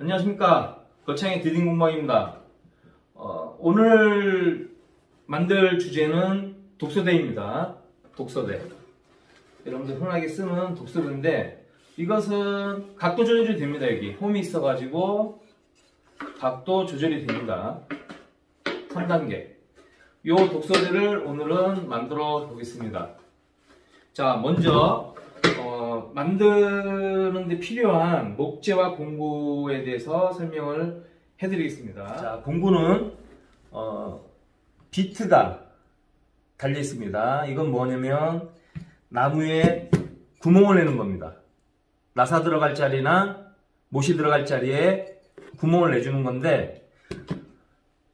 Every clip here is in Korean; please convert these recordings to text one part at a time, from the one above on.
안녕하십니까. 거창의 디딩 공방입니다. 오늘 만들 주제는 독서대입니다. 독서대. 여러분들 흔하게 쓰는 독서대인데 이것은 각도 조절이 됩니다. 여기 홈이 있어가지고 각도 조절이 됩니다. 3단계. 이 독서대를 오늘은 만들어 보겠습니다. 자, 먼저 만드는데 필요한 목재와 공구에 대해서 설명을 해드리겠습니다. 자, 공구는 비트가 달려 있습니다. 이건 뭐냐면 나무에 구멍을 내는 겁니다. 나사 들어갈 자리나 못이 들어갈 자리에 구멍을 내주는 건데,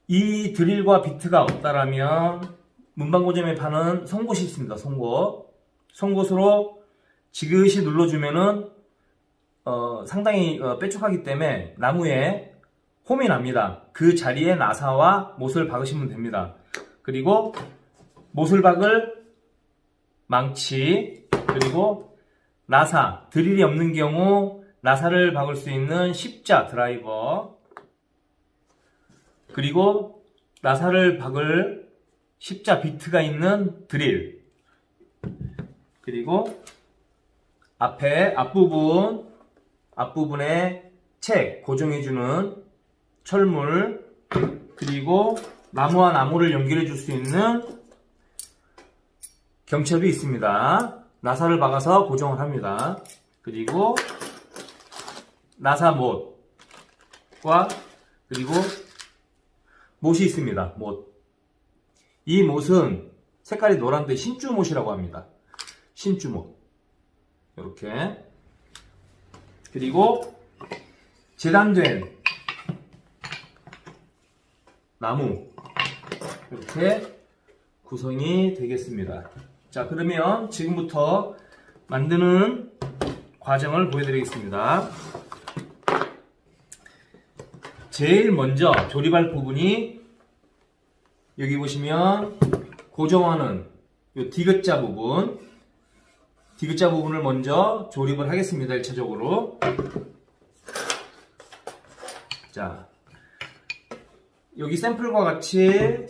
이 드릴과 비트가 없다라면 문방구점에 파는 송곳이 있습니다. 송곳으로 지그시 눌러주면은 상당히 뾰족하기 때문에 나무에 홈이 납니다. 그 자리에 나사와 못을 박으시면 됩니다. 그리고 못을 박을 망치, 그리고 나사, 드릴이 없는 경우 나사를 박을 수 있는 십자 드라이버, 그리고 나사를 박을 십자 비트가 있는 드릴, 그리고 앞부분에 책 고정해주는 철물, 그리고 나무와 나무를 연결해 줄 수 있는 경첩이 있습니다. 나사를 박아서 고정을 합니다. 그리고 나사 못과 그리고 못이 있습니다. 이 못은 색깔이 노란데 신주못이라고 합니다. 신주못. 이렇게. 그리고 재단된 나무. 이렇게 구성이 되겠습니다. 자, 그러면 지금부터 만드는 과정을 보여드리겠습니다. 제일 먼저 조립할 부분이 여기 보시면 고정하는 이 디귿자 부분을 먼저 조립을 하겠습니다. 1차적으로. 자, 여기 샘플과 같이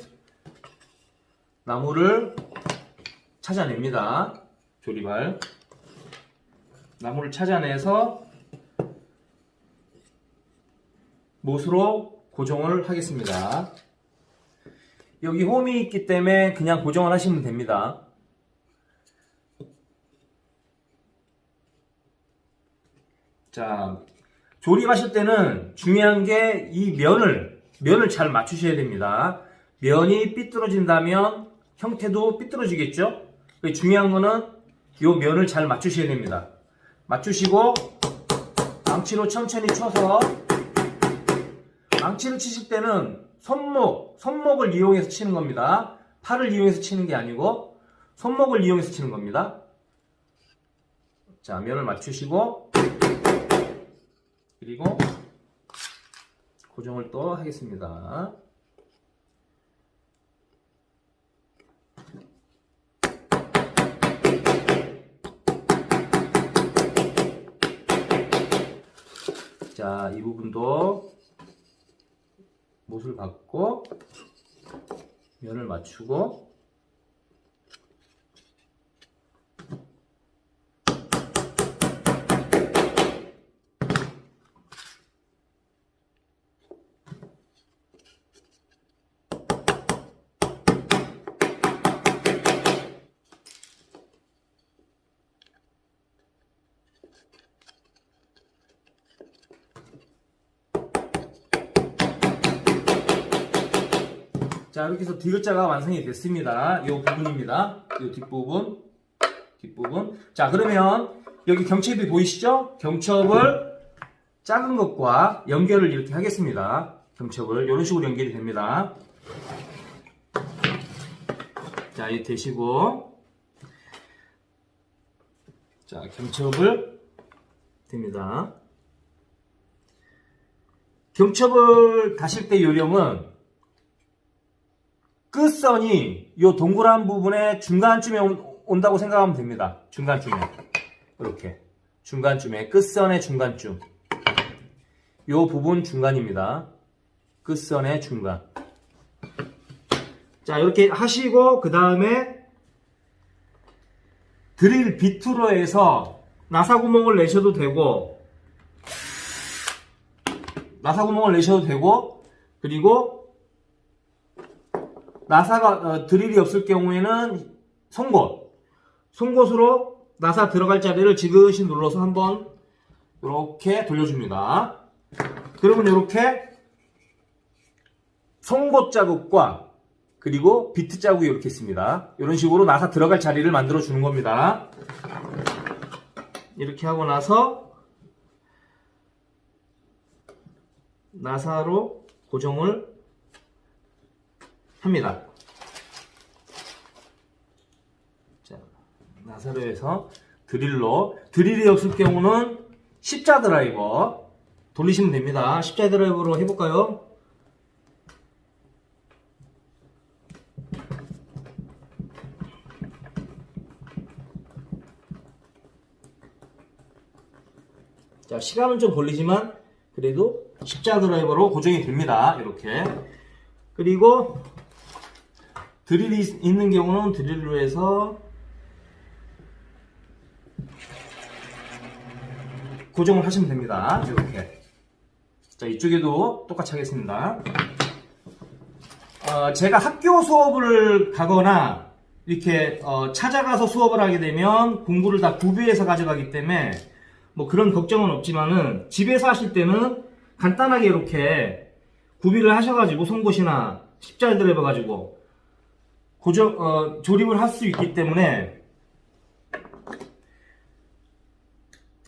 나무를 찾아냅니다. 조립할 나무를 찾아내서 못으로 고정을 하겠습니다. 여기 홈이 있기 때문에 그냥 고정을 하시면 됩니다. 자, 조립하실 때는 중요한 게 이 면을 잘 맞추셔야 됩니다. 면이 삐뚤어진다면 형태도 삐뚤어지겠죠? 중요한 거는 이 면을 잘 맞추셔야 됩니다. 맞추시고 망치로 천천히 쳐서, 망치를 치실 때는 손목을 이용해서 치는 겁니다. 팔을 이용해서 치는 게 아니고 손목을 이용해서 치는 겁니다. 자, 면을 맞추시고 그리고 고정을 또 하겠습니다. 자, 이 부분도 못을 박고 면을 맞추고 자, 이렇게 해서 디귿자가 완성이 됐습니다. 이 부분입니다. 이 뒷부분. 자, 그러면 여기 경첩이 보이시죠? 경첩을 작은 것과 연결을 이렇게 하겠습니다. 경첩을 이런 식으로 연결이 됩니다. 자, 이렇게 되시고, 자, 경첩을 됩니다. 경첩을 다실 때 요령은 끝선이 이 동그란 부분의 중간쯤에 온다고 생각하면 됩니다. 중간쯤에. 이렇게. 중간쯤에. 끝선의 중간쯤. 요 부분 중간입니다. 끝선의 중간. 자, 이렇게 하시고 그 다음에 드릴 비트로 해서 나사 구멍을 내셔도 되고 그리고 나사가 드릴이 없을 경우에는 송곳으로 나사 들어갈 자리를 지그시 눌러서 한번 이렇게 돌려줍니다. 그러면 이렇게 송곳 자국과 그리고 비트 자국이 이렇게 있습니다. 이런 식으로 나사 들어갈 자리를 만들어 주는 겁니다. 이렇게 하고 나서 나사로 고정을 합니다. 자, 나사로 해서 드릴이 없을 경우는 십자 드라이버 돌리시면 됩니다. 십자 드라이버로 해볼까요? 자, 시간은 좀 걸리지만 그래도 십자 드라이버로 고정이 됩니다. 이렇게. 그리고 드릴이 있는 경우는 드릴로 해서 고정을 하시면 됩니다. 이렇게. 자, 이쪽에도 똑같이 하겠습니다. 제가 학교 수업을 가거나 이렇게 찾아가서 수업을 하게 되면 공구를 다 구비해서 가져가기 때문에 뭐 그런 걱정은 없지만은 집에서 하실 때는 간단하게 이렇게 구비를 하셔가지고 송곳이나 십자 드라이버 가지고 조립을 할 수 있기 때문에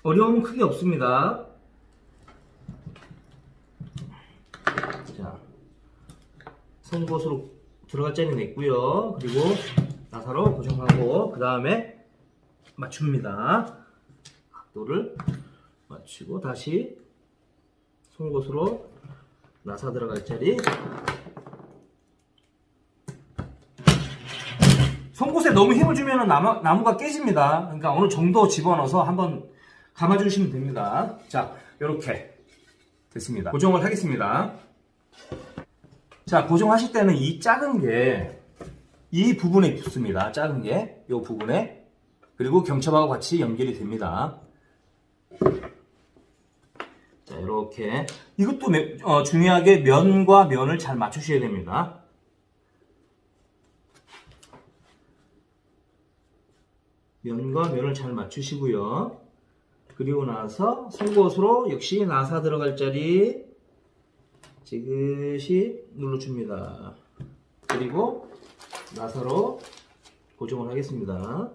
어려움은 크게 없습니다. 자, 송곳으로 들어갈 자리 냈고요. 그리고 나사로 고정하고 그 다음에 맞춥니다. 각도를 맞추고 다시 송곳으로 나사 들어갈 자리. 송곳에 너무 힘을 주면 나무가 깨집니다. 그러니까 어느 정도 집어넣어서 한번 감아주시면 됩니다. 자, 이렇게 됐습니다. 고정을 하겠습니다. 자, 고정하실 때는 이 작은 게 이 부분에 붙습니다. 작은 게 이 부분에. 그리고 경첩하고 같이 연결이 됩니다. 자, 이렇게. 이것도 중요하게 면과 면을 잘 맞추셔야 됩니다. 면과 면을 잘 맞추시고요. 그리고 나서 송곳으로 역시 나사 들어갈 자리 지그시 눌러줍니다. 그리고 나사로 고정을 하겠습니다.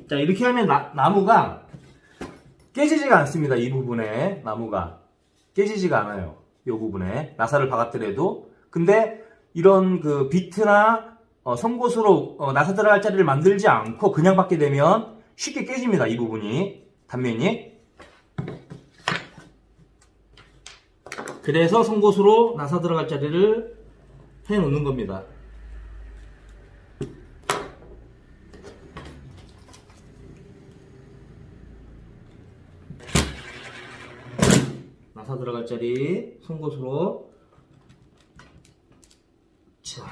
자, 이렇게 하면 나무가 깨지지가 않습니다. 이 부분에 나무가 깨지지가 않아요. 이 부분에 나사를 박았더라도. 근데 이런 그 비트나 송곳으로 나사 들어갈 자리를 만들지 않고 그냥 박게 되면 쉽게 깨집니다. 이 부분이 단면이. 그래서 송곳으로 나사 들어갈 자리를 해 놓는 겁니다. 나사 들어갈 자리 송곳으로. 자,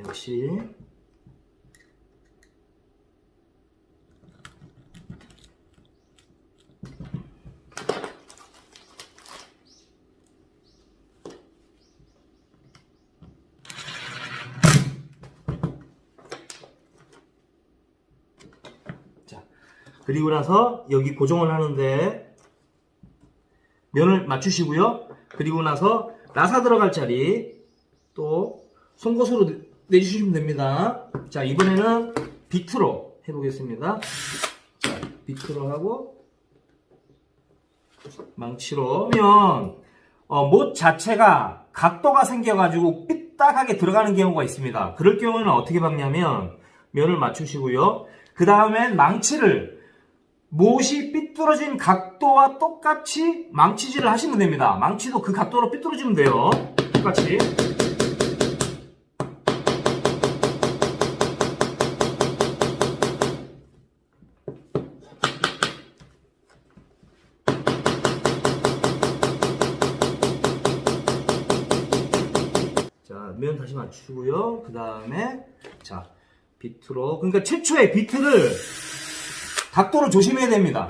역시 그리고 나서 여기 고정을 하는데 면을 맞추시고요. 그리고 나서 나사 들어갈 자리 또 송곳으로 내주시면 됩니다. 자, 이번에는 비트로 해보겠습니다. 자, 비트로 하고 망치로 하면 못 자체가 각도가 생겨가지고 삐딱하게 들어가는 경우가 있습니다. 그럴 경우에는 어떻게 박냐면 면을 맞추시고요. 그 다음에 망치를 못이 삐뚤어진 각도와 똑같이 망치질을 하시면 됩니다. 망치도 그 각도로 삐뚤어지면 돼요. 똑같이. 자, 면 다시 맞추고요. 그 다음에 자, 비트로, 그러니까 최초에 비트를 각도를 조심해야 됩니다.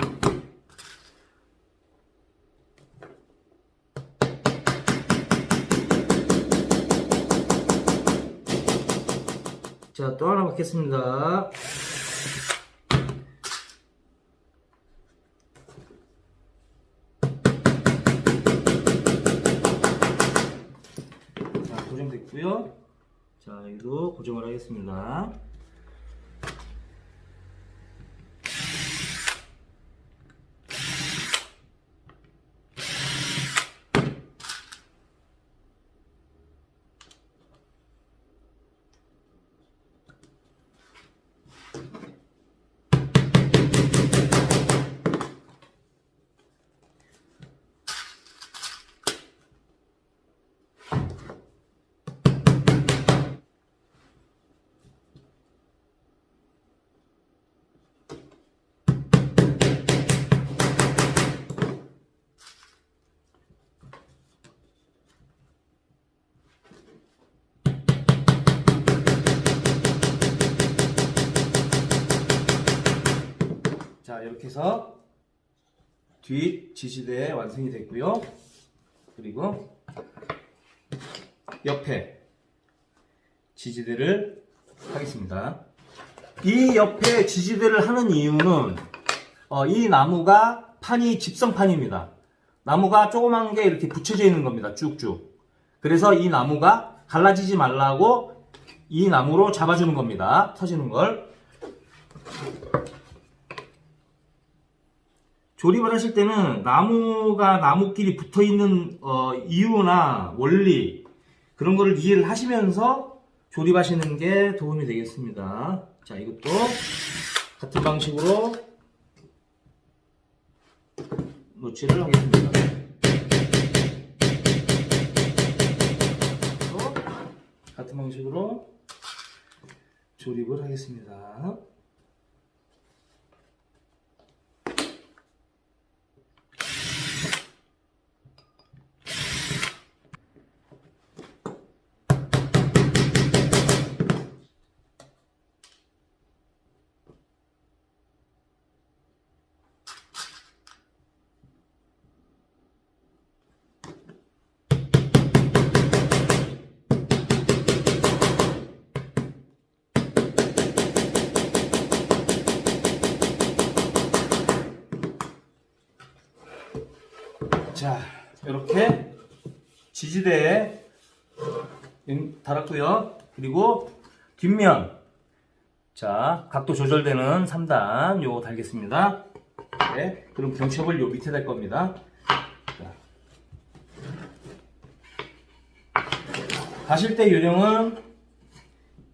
자, 또 하나 받겠습니다. 자, 고정됐고요. 자, 여기도 고정을 하겠습니다. 자, 이렇게 해서 뒷 지지대 완성이 됐고요. 그리고 옆에 지지대를 하겠습니다. 이 옆에 지지대를 하는 이유는 이 나무가 판이 집성판입니다. 나무가 조그만 게 이렇게 붙여져 있는 겁니다. 쭉쭉. 그래서 이 나무가 갈라지지 말라고 이 나무로 잡아주는 겁니다. 터지는 걸. 조립을 하실 때는 나무가 나무끼리 붙어있는 이유나 원리 그런 거를 이해를 하시면서 조립하시는 게 도움이 되겠습니다. 자, 이것도 같은 방식으로 노치를 하겠습니다. 또 같은 방식으로 조립을 하겠습니다. 자, 이렇게 지지대에 달았고요. 그리고 뒷면, 자, 각도 조절되는 3단 요거 달겠습니다. 네, 그럼 경첩을 요 밑에 달 겁니다. 자. 가실 때 요령은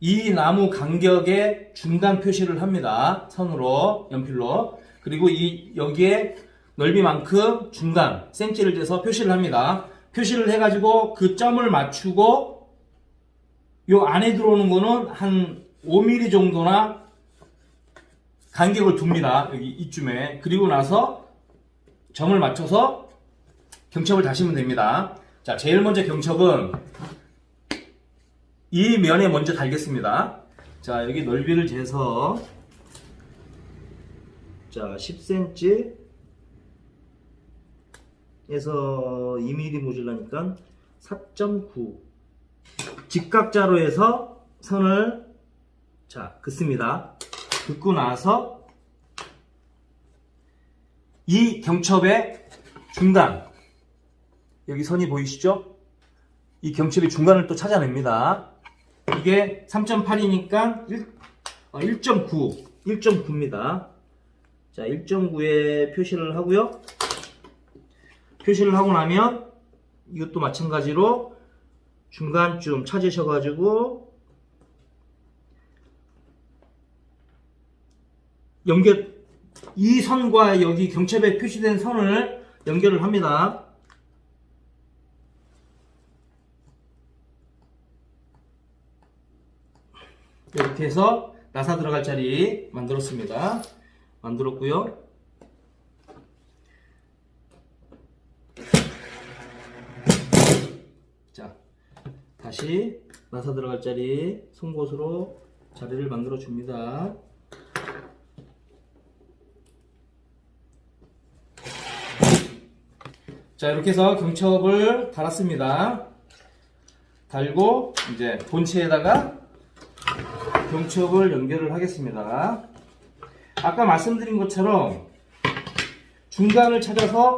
이 나무 간격에 중간 표시를 합니다. 선으로, 연필로. 그리고 여기에 넓이만큼 중간 센치를 재서 표시를 합니다. 표시를 해가지고 그 점을 맞추고 요 안에 들어오는 거는 한 5mm 정도나 간격을 둡니다. 여기 이쯤에. 그리고 나서 점을 맞춰서 경첩을 다시면 됩니다. 자, 제일 먼저 경첩은 이 면에 먼저 달겠습니다. 자, 여기 넓이를 재서 자, 10cm 에서 2mm 모질라니까 4.9 직각자로 해서 선을 자 긋습니다. 긋고 나서 이 경첩의 중간 여기 선이 보이시죠? 이 경첩의 중간을 또 찾아냅니다. 이게 3.8이니까 1.9입니다. 자, 1.9에 표시를 하고요. 표시를 하고 나면 이것도 마찬가지로 중간쯤 찾으셔가지고 이 선과 여기 경첩에 표시된 선을 연결을 합니다. 이렇게 해서 나사 들어갈 자리 만들었습니다. 만들었고요. 자, 다시 나사 들어갈 자리 송곳으로 자리를 만들어 줍니다. 자, 이렇게 해서 경첩을 달았습니다. 달고 이제 본체에다가 경첩을 연결을 하겠습니다. 아까 말씀드린 것처럼 중간을 찾아서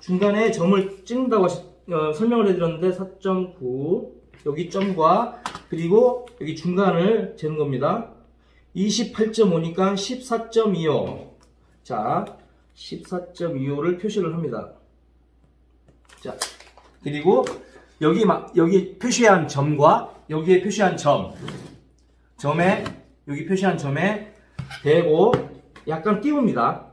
중간에 점을 찍는다고 설명을 해드렸는데 4.9 여기 점과 그리고 여기 중간을 재는 겁니다. 28.5니까 14.25 자 14.25를 표시를 합니다. 자 그리고 여기 표시한 점과 여기에 표시한 점에 여기 표시한 점에 대고 약간 띄웁니다.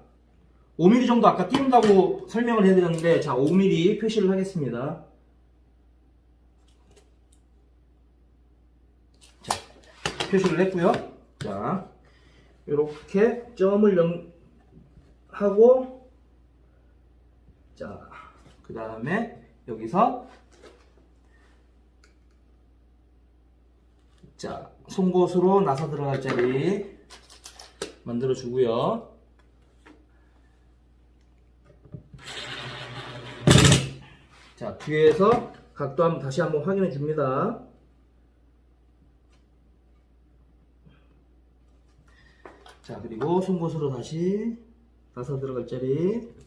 5mm 정도 아까 띄운다고 설명을 해드렸는데 자 5mm 표시를 하겠습니다. 자 표시를 했고요. 자 이렇게 점을 하고 자 그 다음에 여기서 자 송곳으로 나사 들어갈 자리 만들어 주고요. 자 뒤에서 각도 다시 한번 확인해 줍니다. 자 그리고 송곳으로 다시 나사 들어갈 자리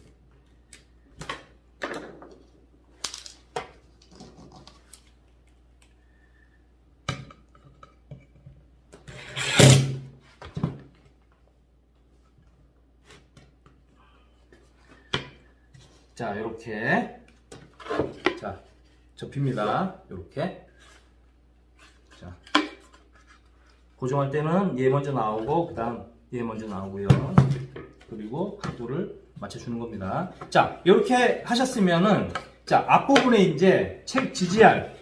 자 이렇게 자 접힙니다. 이렇게 자 고정할 때는 얘 먼저 나오고 그 다음 얘 먼저 나오고요. 그리고 각도를 맞춰주는 겁니다. 자 이렇게 하셨으면은 자 앞부분에 이제 책 지지할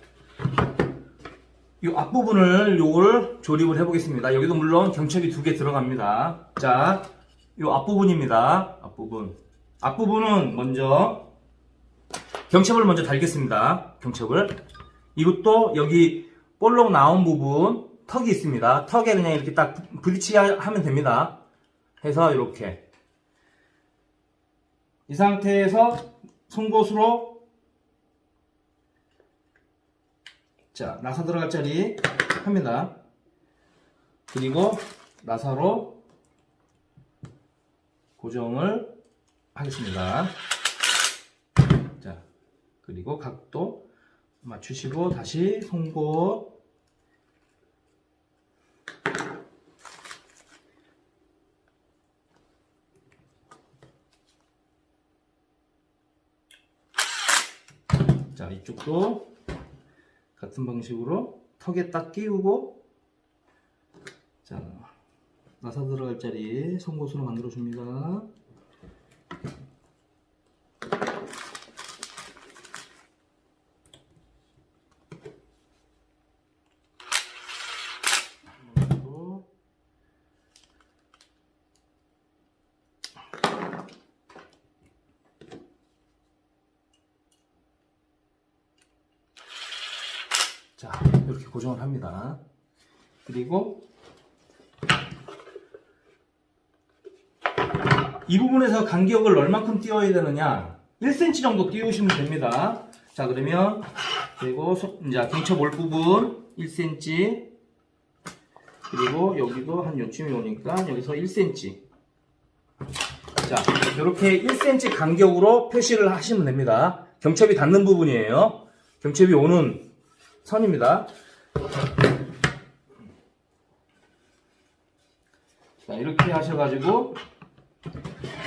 이 앞부분을 요걸 조립을 해 보겠습니다. 여기도 물론 경첩이 2개 들어갑니다. 자 요 앞부분입니다. 앞부분은 먼저 경첩을 먼저 달겠습니다. 경첩을 이것도 여기 볼록 나온 부분 턱이 있습니다. 턱에 그냥 이렇게 딱 부딪히면 됩니다. 해서 이렇게 이 상태에서 송곳으로 자 나사 들어갈 자리 합니다. 그리고 나사로 고정을 하겠습니다. 자 그리고 각도 맞추시고 다시 송곳 자 이쪽도 같은 방식으로 턱에 딱 끼우고 자 나사 들어갈 자리 송곳으로 만들어 줍니다. 자 이렇게 고정을 합니다. 그리고 이 부분에서 간격을 얼마큼 띄워야 되느냐 1cm 정도 띄우시면 됩니다. 자 그러면 그리고 이제 경첩 올 부분 1cm 그리고 여기도 한 요쯤이 오니까 여기서 1cm 자 이렇게 1cm 간격으로 표시를 하시면 됩니다. 경첩이 닿는 부분이에요. 경첩이 오는 선입니다. 자 이렇게 하셔가지고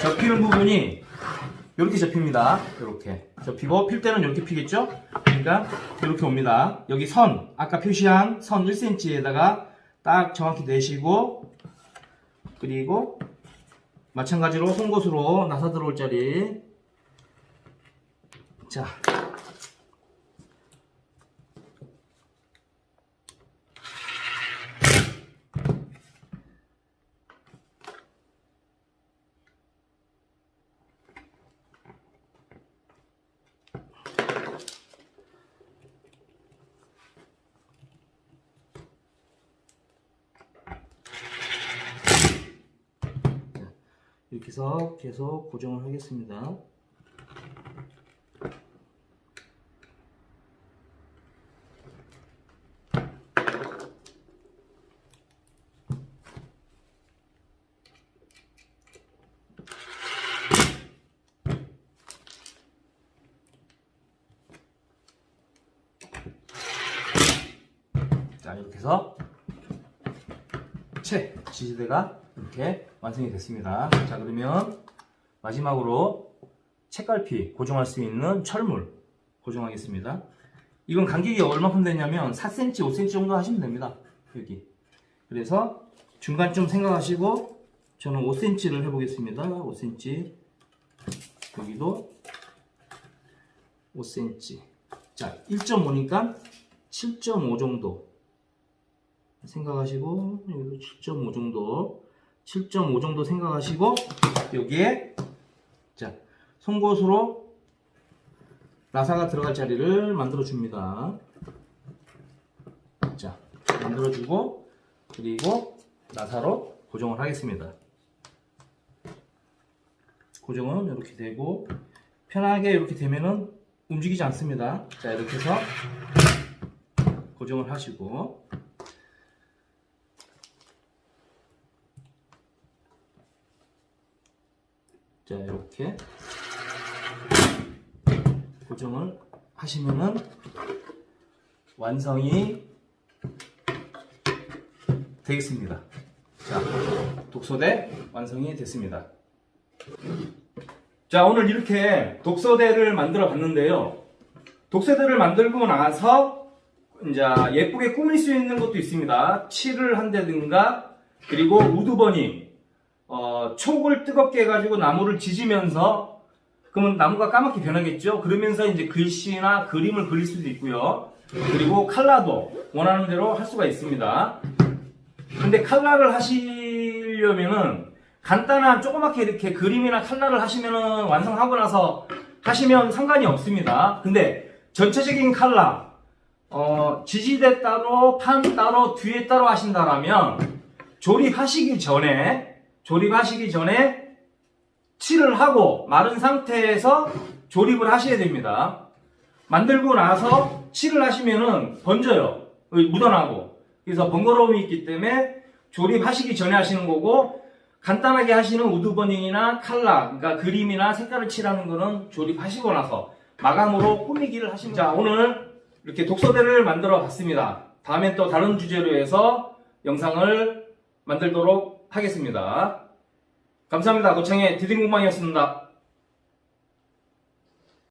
접히는 부분이 이렇게 접힙니다. 이렇게 접히고 필 때는 이렇게 피겠죠? 그러니까 이렇게 옵니다. 여기 선 아까 표시한 선 1cm에다가 딱 정확히 내시고 그리고 마찬가지로 송곳으로 나사 들어올 자리. 자, 이렇게 해서 계속 고정을 하겠습니다. 자, 이렇게 해서 채 지지대가 이렇게 완성이 됐습니다. 자, 그러면 마지막으로 책갈피 고정할 수 있는 철물 고정하겠습니다. 이건 간격이 얼마큼 되냐면 4cm, 5cm 정도 하시면 됩니다. 여기. 그래서 중간쯤 생각하시고 저는 5cm를 해보겠습니다. 5cm. 여기도 5cm. 자, 1.5니까 7.5 정도 생각하시고, 여기도 7.5 정도 생각하시고, 여기에 자, 송곳으로 나사가 들어갈 자리를 만들어 줍니다. 자, 만들어 주고, 그리고 나사로 고정을 하겠습니다. 고정은 이렇게 되고, 편하게 이렇게 되면은 움직이지 않습니다. 자, 이렇게 해서 고정을 하시고, 자, 이렇게 고정을 하시면은 완성이 되겠습니다. 자, 독서대 완성이 됐습니다. 자, 오늘 이렇게 독서대를 만들어 봤는데요. 독서대를 만들고 나서 이제 예쁘게 꾸밀 수 있는 것도 있습니다. 칠을 한다든가, 그리고 우드버닝, 촉을 뜨겁게 해가지고 나무를 지지면서, 그러면 나무가 까맣게 변하겠죠? 그러면서 이제 글씨나 그림을 그릴 수도 있고요. 그리고 칼라도 원하는 대로 할 수가 있습니다. 근데 칼라를 하시려면은 간단한 조그맣게 이렇게 그림이나 칼라를 하시면은 완성하고 나서 하시면 상관이 없습니다. 근데 전체적인 칼라, 지지대 따로, 판 따로, 뒤에 따로 하신다라면 조립하시기 전에 칠을 하고 마른 상태에서 조립을 하셔야 됩니다. 만들고 나서 칠을 하시면은 번져요. 묻어나고. 그래서 번거로움이 있기 때문에 조립하시기 전에 하시는 거고, 간단하게 하시는 우드버닝이나 칼라, 그러니까 그림이나 색깔을 칠하는 거는 조립하시고 나서 마감으로 꾸미기를 하시면. 자, 오늘 이렇게 독서대를 만들어 봤습니다. 다음에 또 다른 주제로 해서 영상을 만들도록 하겠습니다. 감사합니다. 고창의 디딩공방이었습니다.